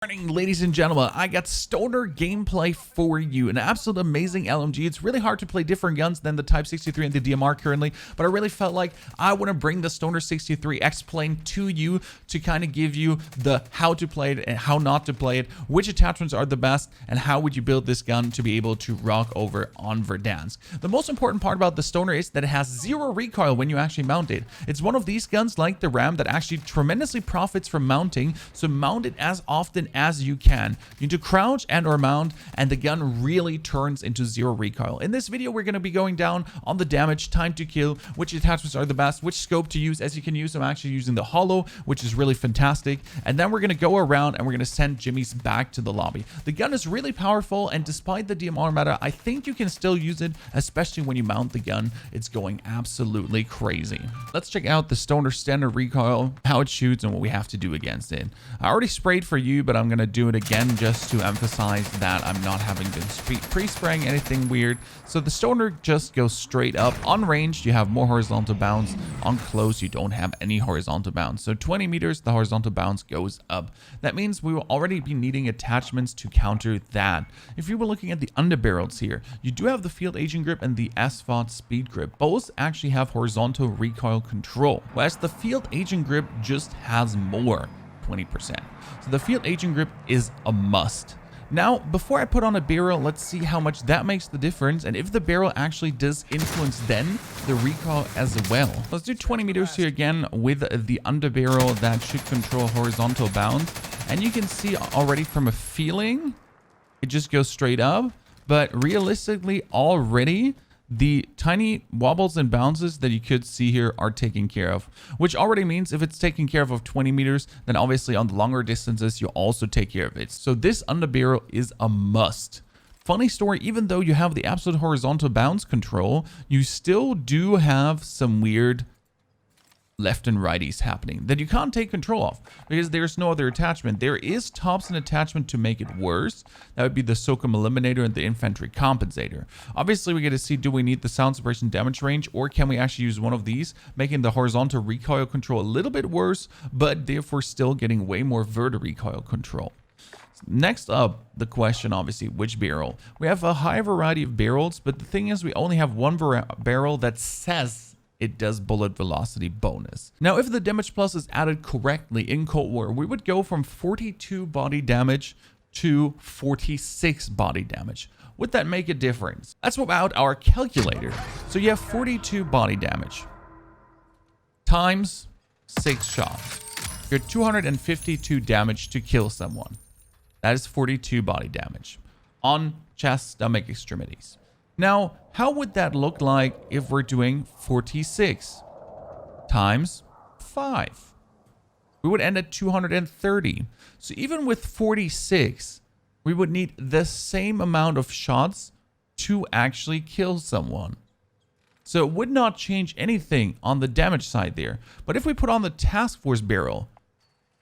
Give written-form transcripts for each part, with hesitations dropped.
Morning, ladies and gentlemen. I got stoner gameplay for you. An absolute amazing LMG. It's really hard to play different guns than the Type 63 and the DMR currently, but I really felt like I want to bring the Stoner 63 X-Plane to you to kind of give you the how to play it and how not to play it, which attachments are the best, and how would you build this gun to be able to rock over on Verdansk. The most important part about the Stoner is that it has zero recoil when you actually mount it. It's one of these guns like the Ram that actually tremendously profits from mounting, so mount it as often as you can. You need to crouch and or mount, and the gun really turns into zero recoil. In this video, we're going to be going down on the damage, time to kill, which attachments are the best, which scope to use. As you can use, I'm actually using the hollow, which is really fantastic. And then we're going to go around and we're going to send Jimmy's back to the lobby. The gun is really powerful, and despite the DMR meta, I think you can still use it, especially when you mount the gun. It's going absolutely crazy. Let's check out the Stoner standard recoil, how it shoots, and what we have to do against it. I already sprayed for you, but I'm going to do it again just to emphasize that I'm not having been pre-spraying anything weird. So the Stoner just goes straight up. On range, you have more horizontal bounce. On close, you don't have any horizontal bounce. So 20 meters, the horizontal bounce goes up. That means we will already be needing attachments to counter that. If you were looking at the underbarrels here, you do have the field agent grip and the SVOD speed grip. Both actually have horizontal recoil control, whereas the field agent grip just has more. 20%. So the field agent grip is a must. Now, before I put on a barrel, let's see how much that makes the difference, and if the barrel actually does influence then the recoil as well. Let's do 20 meters here again with the underbarrel that should control horizontal bounce, and you can see already from a feeling it just goes straight up, but realistically already the tiny wobbles and bounces that you could see here are taken care of, which already means if it's taken care of 20 meters, then obviously on the longer distances, you also take care of it. So this underbarrel is a must. Funny story, even though you have the absolute horizontal bounce control, you still do have some weird left and righties happening that you can't take control of because there's no other attachment. There is tops and attachment to make it worse. That would be the Socom Eliminator and the Infantry Compensator. Obviously, we get to see, do we need the sound suppression damage range, or can we actually use one of these, making the horizontal recoil control a little bit worse, but therefore still getting way more vertical recoil control. Next up, the question, obviously, which barrel? We have a high variety of barrels, but the thing is we only have one barrel that says it does bullet velocity bonus. Now, if the damage plus is added correctly in Cold War, we would go from 42 body damage to 46 body damage. Would that make a difference? Let's swap out our calculator. So you have 42 body damage times 6 shots. You're 252 damage to kill someone. That is 42 body damage on chest, stomach, extremities. Now, how would that look like if we're doing 46 times 5? We would end at 230. So even with 46, we would need the same amount of shots to actually kill someone. So it would not change anything on the damage side there. But if we put on the task force barrel,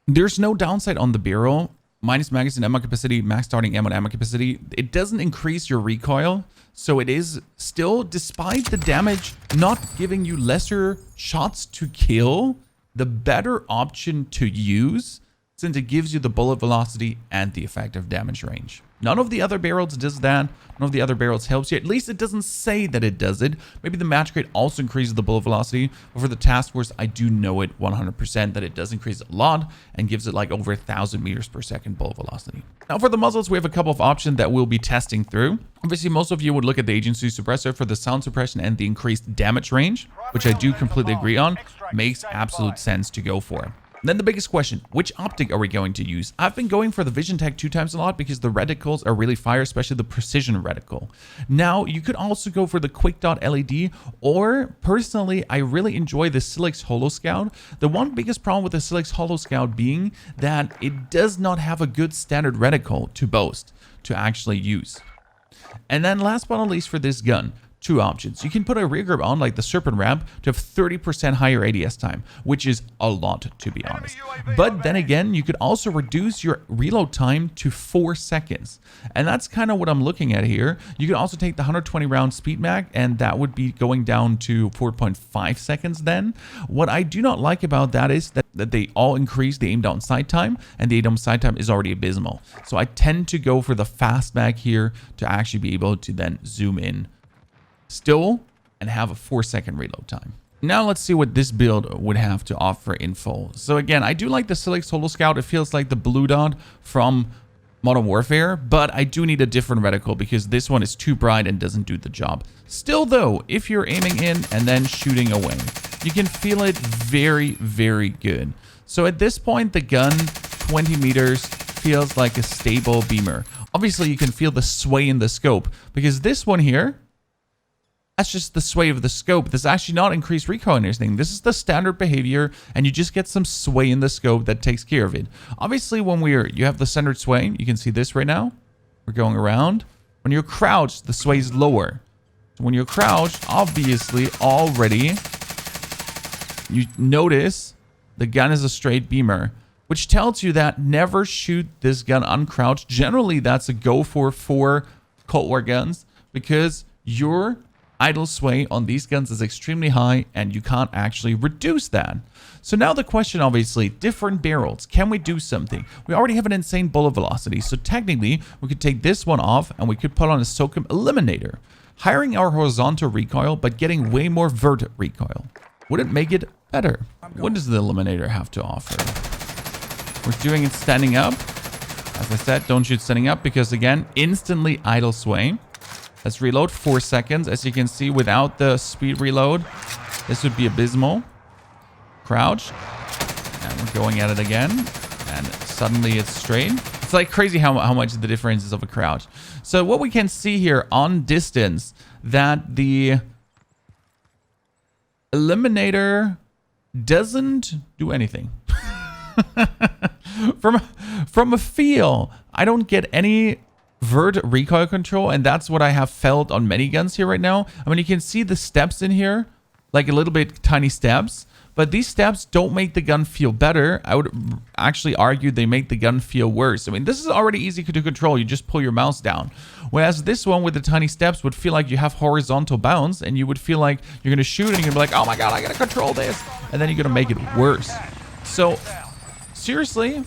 there's no downside on the barrel. Minus magazine ammo capacity, max starting ammo and ammo capacity. It doesn't increase your recoil. So it is still, despite the damage not giving you lesser shots to kill, the better option to use, since it gives you the bullet velocity and the effective damage range. None of the other barrels does that. None of the other barrels helps you. At least it doesn't say that it does it. Maybe the match crate also increases the bullet velocity. But for the task force, I do know it 100% that it does increase a lot and gives it like over 1,000 meters per second bullet velocity. Now for the muzzles, we have a couple of options that we'll be testing through. Obviously, most of you would look at the agency suppressor for the sound suppression and the increased damage range, which I do completely agree on. Makes absolute sense to go for. Then the biggest question, which optic are we going to use? I've been going for the Vision Tech 2 times a lot because the reticles are really fire, especially the precision reticle. Now, you could also go for the quick dot LED, or personally, I really enjoy the Silex Holo Scout. The one biggest problem with the Silex Holo Scout being that it does not have a good standard reticle to boast, to actually use. And then last but not least for this gun, two options. You can put a rear grip on like the Serpent ramp to have 30% higher ADS time, which is a lot to be honest. But then again, you could also reduce your reload time to 4 seconds. And that's kind of what I'm looking at here. You can also take the 120 round speed mag, and that would be going down to 4.5 seconds then. What I do not like about that is that they all increase the aim down sight time, and the aim down sight time is already abysmal. So I tend to go for the fast mag here to actually be able to then zoom in still and have a 4-second reload time. Now let's see what this build would have to offer in full. So again, I do like the Silix Solo Scout. It feels like the blue dot from Modern Warfare, but I do need a different reticle because this one is too bright and doesn't do the job. Still though, if you're aiming in and then shooting away, you can feel it very, very good. So at this point, the gun 20 meters feels like a stable beamer. Obviously, you can feel the sway in the scope because this one here, that's just the sway of the scope. This is actually not increased recoil or anything. This is the standard behavior, and you just get some sway in the scope that takes care of it. Obviously, when you have the centered sway, you can see this right now. We're going around. When you're crouched, the sway is lower. So when you're crouched, obviously, already, you notice the gun is a straight beamer, which tells you that never shoot this gun uncrouched. Generally, that's a go for Cold War guns because your idle sway on these guns is extremely high and you can't actually reduce that. So now the question, obviously, different barrels. Can we do something? We already have an insane bullet velocity, so technically we could take this one off and we could put on a Socom Eliminator, hiring our horizontal recoil but getting way more vert recoil. Would it make it better? What does the Eliminator have to offer? We're doing it standing up. As I said, don't shoot standing up because again, instantly idle sway. Let's reload 4 seconds. As you can see, without the speed reload, this would be abysmal. Crouch. And we're going at it again. And suddenly it's straight. It's like crazy how much the difference is of a crouch. So what we can see here on distance, that the Eliminator doesn't do anything. From a feel, I don't get any vert recoil control, and that's what I have felt on many guns here right now. I mean, you can see the steps in here, like a little bit tiny steps, but these steps don't make the gun feel better. I would actually argue they make the gun feel worse. I mean, this is already easy to control. You just pull your mouse down. Whereas this one with the tiny steps would feel like you have horizontal bounce, and you would feel like you're going to shoot and you're going to be like, oh my God, I got to control this. And then you're going to make it worse. So seriously,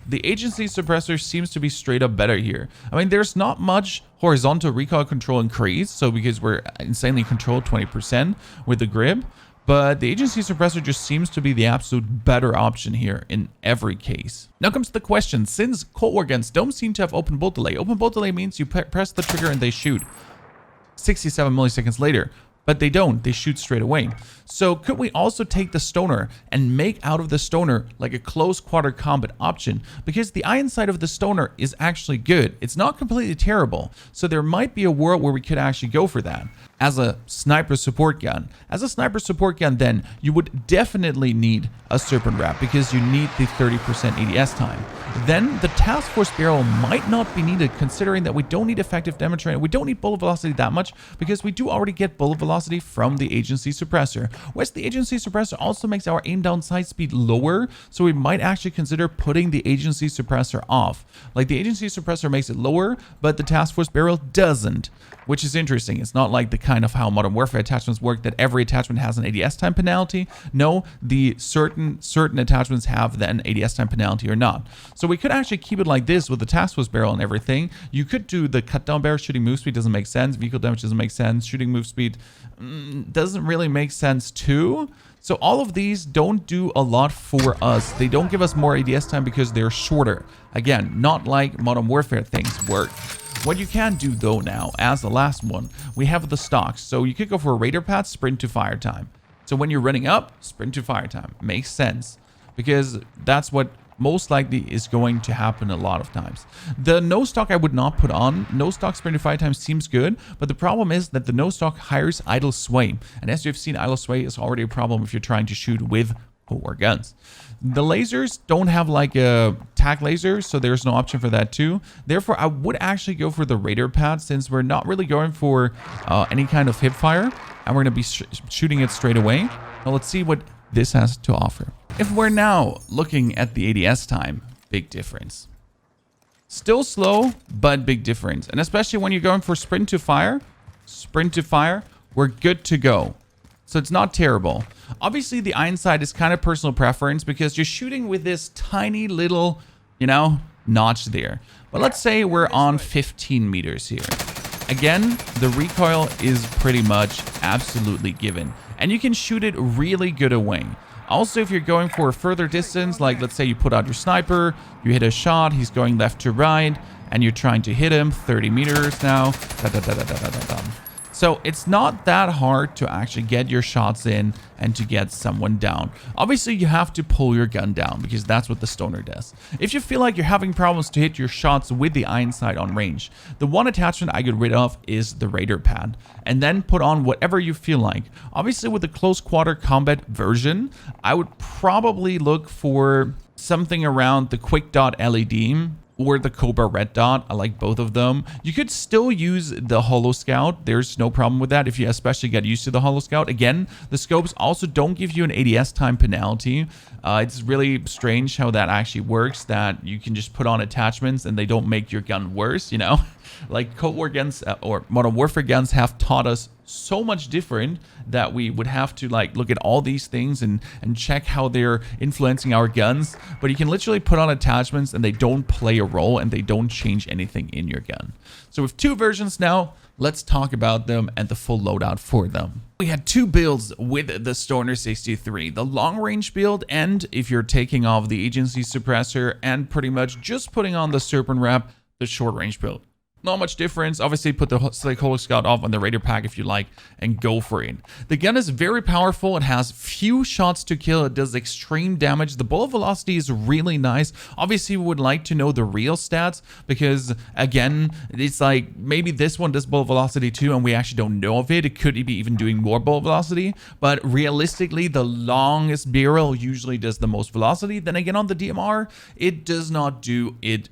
the agency suppressor seems to be straight up better here. I mean, there's not much horizontal recoil control increase, so because we're insanely controlled 20% with the grip, but the agency suppressor just seems to be the absolute better option here in every case. Now comes the question, since Cold War guns don't seem to have open bolt delay. Open bolt delay means you press the trigger and they shoot 67 milliseconds later. But they don't, they shoot straight away. So could we also take the Stoner and make out of the Stoner like a close quarter combat option? Because the iron sight of the Stoner is actually good. It's not completely terrible. So there might be a world where we could actually go for that as a sniper support gun. As a sniper support gun, then you would definitely need a Serpent wrap because you need the 30% ADS time. Then the task force barrel might not be needed, considering that we don't need effective damage training. We don't need bullet velocity that much because we do already get bullet velocity from the agency suppressor. Whereas the agency suppressor also makes our aim down sight speed lower, so we might actually consider putting the agency suppressor off. Like the agency suppressor makes it lower, but the task force barrel doesn't, which is interesting. It's not like the kind of how Modern Warfare attachments work that every attachment has an ADS time penalty. No, the certain attachments have then ADS time penalty or not. So we could actually keep it like this with the task force barrel and everything. You could do the cut down barrel. Shooting move speed doesn't make sense. Vehicle damage doesn't make sense. Shooting move speed doesn't really make sense too. So all of these don't do a lot for us. They don't give us more ADS time because they're shorter. Again, not like Modern Warfare things work. What you can do though now, as the last one, we have the stocks. So you could go for a radar path, sprint to fire time. So when you're running up, sprint to fire time. Makes sense because that's what most likely is going to happen a lot of times. The no stock I would not put on. No stock sprint to fire time seems good, but the problem is that the no stock hires idle sway. And as you've seen, idle sway is already a problem if you're trying to shoot with Cold War guns. The lasers don't have like a tac laser, so there's no option for that too. Therefore, I would actually go for the radar pad since we're not really going for any kind of hip fire, and we're going to be shooting it straight away. Now let's see what this has to offer. If we're now looking at the ADS time, big difference. Still slow, but big difference. And especially when you're going for sprint to fire, we're good to go. So it's not terrible. Obviously, the iron sight is kind of personal preference because you're shooting with this tiny little, you know, notch there. But let's say we're on 15 meters here. Again, the recoil is pretty much absolutely given. And you can shoot it really good away. Also, if you're going for a further distance, like let's say you put out your sniper, you hit a shot, he's going left to right, and you're trying to hit him 30 meters now. So it's not that hard to actually get your shots in and to get someone down. Obviously, you have to pull your gun down because that's what the stoner does. If you feel like you're having problems to hit your shots with the iron sight on range, the one attachment I get rid of is the radar pad, and then put on whatever you feel like. Obviously, with the close quarter combat version, I would probably look for something around the quick dot LED or the Cobra Red Dot. I like both of them. You could still use the Holo Scout. There's no problem with that if you especially get used to the Holo Scout. Again, the scopes also don't give you an ADS time penalty. It's really strange how that actually works, that you can just put on attachments and they don't make your gun worse, you know? Like Cold War guns or Modern Warfare guns have taught us so much different that we would have to like look at all these things and check how they're influencing our guns. But you can literally put on attachments and they don't play a role and they don't change anything in your gun. So with two versions now, let's talk about them and the full loadout for them. We had two builds with the Stoner 63, the long range build, and if you're taking off the agency suppressor and pretty much just putting on the Serpent wrap, the short range build. Not much difference. Obviously, put the Holo Scout off on the radar pack if you like and go for it. The gun is very powerful. It has few shots to kill. It does extreme damage. The bullet velocity is really nice. Obviously, we would like to know the real stats because, again, it's like maybe this one does bullet velocity too and we actually don't know of it. It could be even doing more bullet velocity. But realistically, the longest barrel usually does the most velocity. Then again, on the DMR, it does not do it.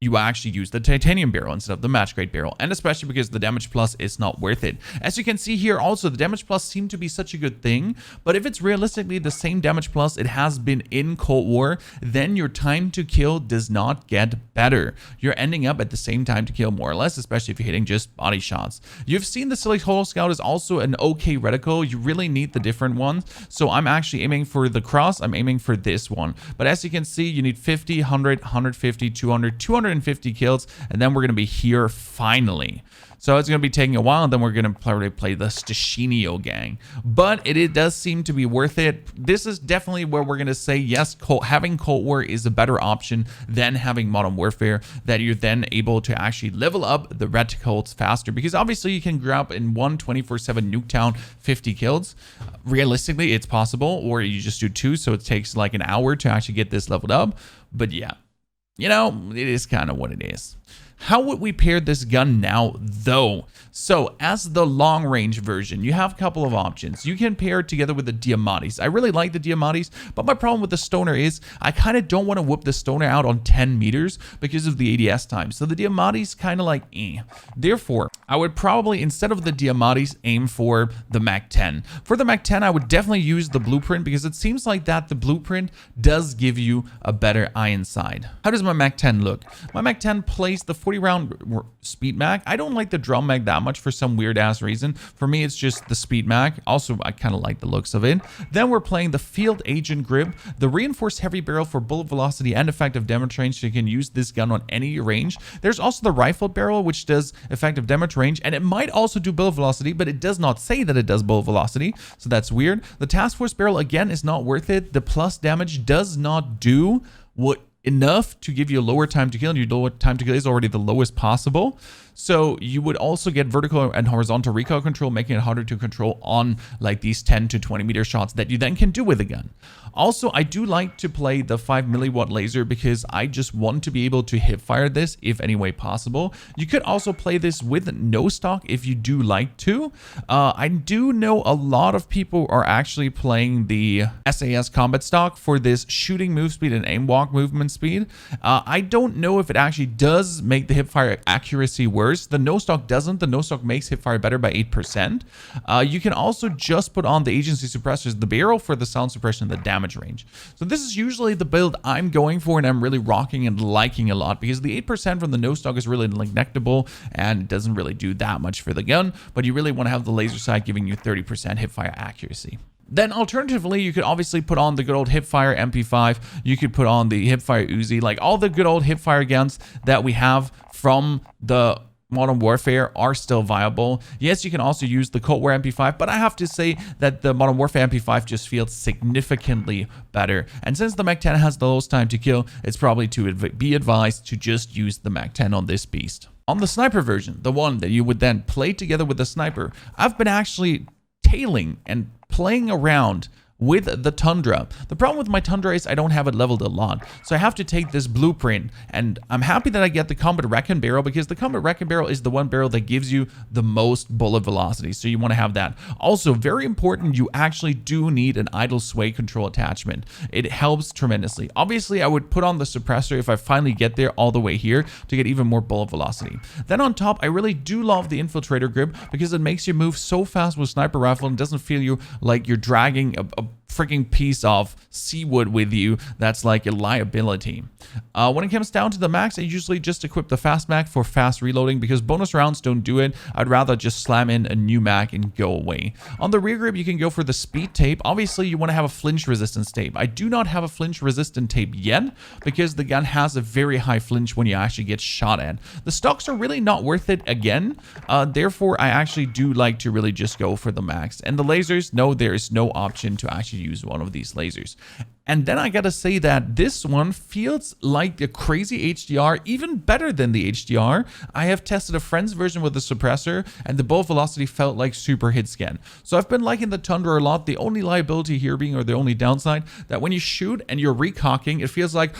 You actually use the titanium barrel instead of the match grade barrel, and especially because the damage plus is not worth it. As you can see here also, the damage plus seemed to be such a good thing, but if it's realistically the same damage plus it has been in Cold War, then your time to kill does not get better. You're ending up at the same time to kill more or less, especially if you're hitting just body shots. You've seen the Silly Holo Scout is also an okay reticle. You really need the different ones, so I'm actually aiming for the cross. I'm aiming for this one, but as you can see, you need 50, 100, 150, 200, 250 kills, and then we're going to be here finally. So it's going to be taking a while, and then we're going to probably play the Stashinio gang. But it does seem to be worth it. This is definitely where we're going to say, yes, having Cold War is a better option than having Modern Warfare, that you're then able to actually level up the reticles faster. Because obviously you can grab in one 24/7 Nuketown 50 kills. Realistically, it's possible, or you just do two, so it takes like an hour to actually get this leveled up. But yeah. You know, it is kind of what it is. How would we pair this gun now, though? So, as the long-range version, you have a couple of options. You can pair it together with the Diamantes. I really like the Diamantes, but my problem with the Stoner is I kind of don't want to whoop the Stoner out on 10 meters because of the ADS time. So, the Diamantes kind of like, eh. Therefore, I would probably, instead of the Diamantes, aim for the Mac 10. For the Mac 10, I would definitely use the Blueprint because it seems like that the Blueprint does give you a better iron sight. How does my Mac 10 look? My Mac 10 plays the 40-round speed mag. I don't like the drum mag that much for some weird ass reason. For me, it's just the speed mag. Also, I kind of like the looks of it. Then we're playing the field agent grip, the reinforced heavy barrel for bullet velocity and effective damage range, so you can use this gun on any range. There's also the rifled barrel, which does effective damage range, and it might also do bullet velocity, but it does not say that it does bullet velocity, so that's weird. The task force barrel, again, is not worth it. The plus damage does not do what enough to give you a lower time to kill, and your lower time to kill is already the lowest possible. So you would also get vertical and horizontal recoil control, making it harder to control on like these 10 to 20 meter shots that you then can do with the gun. Also, I do like to play the 5 milliwatt laser because I just want to be able to hip fire this if any way possible. You could also play this with no stock if you do like to. I do know a lot of people are actually playing the SAS combat stock for this shooting move speed and aim walk movement speed. I don't know if it actually does make the hip fire accuracy worse. The no stock doesn't. The no stock makes hip fire better by 8%. You can also just put on the agency suppressors, the barrel for the sound suppression, the damage range. So this is usually the build I'm going for and I'm really rocking and liking a lot because the 8% from the no stock is really neglectable and it doesn't really do that much for the gun, but you really want to have the laser sight giving you 30% hip fire accuracy. Then alternatively, you could obviously put on the good old hipfire MP5. You could put on the hipfire Uzi, like all the good old hipfire guns that we have from the Modern Warfare are still viable. Yes, you can also use the Cold War MP5, but I have to say that the Modern Warfare MP5 just feels significantly better. And since the Mac 10 has the lowest time to kill, it's probably to be advised to just use the Mac 10 on this beast. On the sniper version, the one that you would then play together with the sniper, I've been actually tailing and playing around with the Tundra. The problem with my Tundra is I don't have it leveled a lot. So I have to take this blueprint, and I'm happy that I get the Combat Recon barrel because the Combat Recon barrel is the one barrel that gives you the most bullet velocity. So you want to have that. Also, very important, you actually do need an idle sway control attachment. It helps tremendously. Obviously, I would put on the suppressor if I finally get there all the way here to get even more bullet velocity. Then on top, I really do love the infiltrator grip because it makes you move so fast with sniper rifle and doesn't feel you like you're dragging a freaking piece of seawood with you that's like a liability. When it comes down to the max, I usually just equip the fast mag for fast reloading because bonus rounds don't do it. I'd rather just slam in a new mag and go away. On the rear grip, you can go for the speed tape. Obviously, you want to have a flinch resistance tape. I do not have a flinch resistant tape yet because the gun has a very high flinch when you actually get shot at. The stocks are really not worth it again. Therefore, I actually do like to really just go for the max. And the lasers, no, there is no option to actually use one of these lasers. And then I gotta say that this one feels like a crazy HDR, even better than the HDR. I have tested a friend's version with the suppressor and the bullet velocity felt like super hit scan. So I've been liking the Tundra a lot. The only liability here being, or the only downside, that when you shoot and you're recocking, it feels like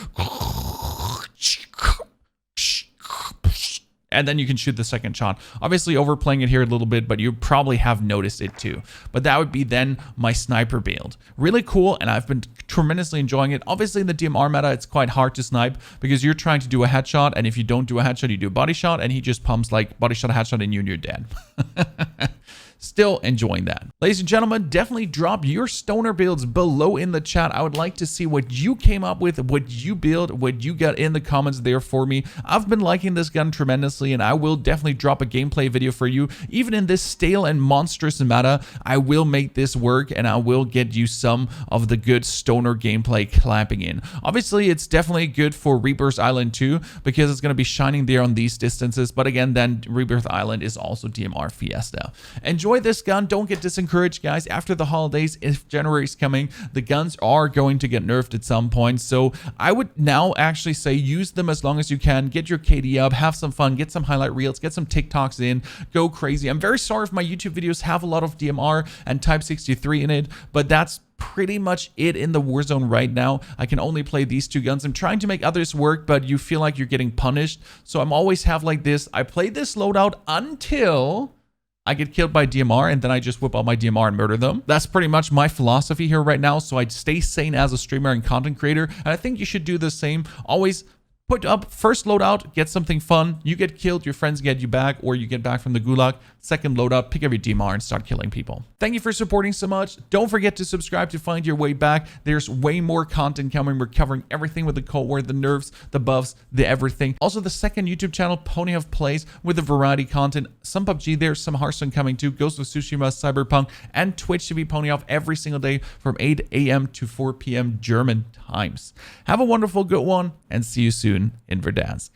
and then you can shoot the second shot. Obviously overplaying it here a little bit, but you probably have noticed it too. But that would be then my sniper build. Really cool, and I've been tremendously enjoying it. Obviously in the DMR meta, it's quite hard to snipe because you're trying to do a headshot, and if you don't do a headshot, you do a body shot, and he just pumps like body shot, headshot, and you're dead. Still enjoying that. Ladies and gentlemen, definitely drop your stoner builds below in the chat. I would like to see what you came up with, what you build, what you got in the comments there for me. I've been liking this gun tremendously, and I will definitely drop a gameplay video for you. Even in this stale and monstrous meta, I will make this work, and I will get you some of the good stoner gameplay clapping in. Obviously, it's definitely good for Rebirth Island too, because it's going to be shining there on these distances. But again, then Rebirth Island is also DMR Fiesta. Enjoy this gun. Don't get disencouraged, guys. After the holidays, if January is coming, the guns are going to get nerfed at some point. So I would now actually say use them as long as you can. Get your KD up, have some fun, get some highlight reels, get some TikToks in, go crazy. I'm very sorry if my YouTube videos have a lot of DMR and Type 63 in it, but that's pretty much it in the Warzone right now. I can only play these two guns. I'm trying to make others work, but you feel like you're getting punished. So I'm always have like this. I play this loadout until I get killed by DMR, and then I just whip out my DMR and murder them. That's pretty much my philosophy here right now. So I'd stay sane as a streamer and content creator. And I think you should do the same. Always put up first loadout, get something fun. You get killed, your friends get you back, or you get back from the gulag. Second loadout, pick up your DMR and start killing people. Thank you for supporting so much. Don't forget to subscribe to find your way back. There's way more content coming. We're covering everything with the Cold War, the nerfs, the buffs, the everything. Also, the second YouTube channel, PKM Plays, with the variety content. Some PUBG, there's some Hearthstone coming too. Ghost of Tsushima, Cyberpunk, and Twitch TV PKM every single day from 8 a.m. to 4 p.m. German times. Have a wonderful good one, and see you soon in Verdansk.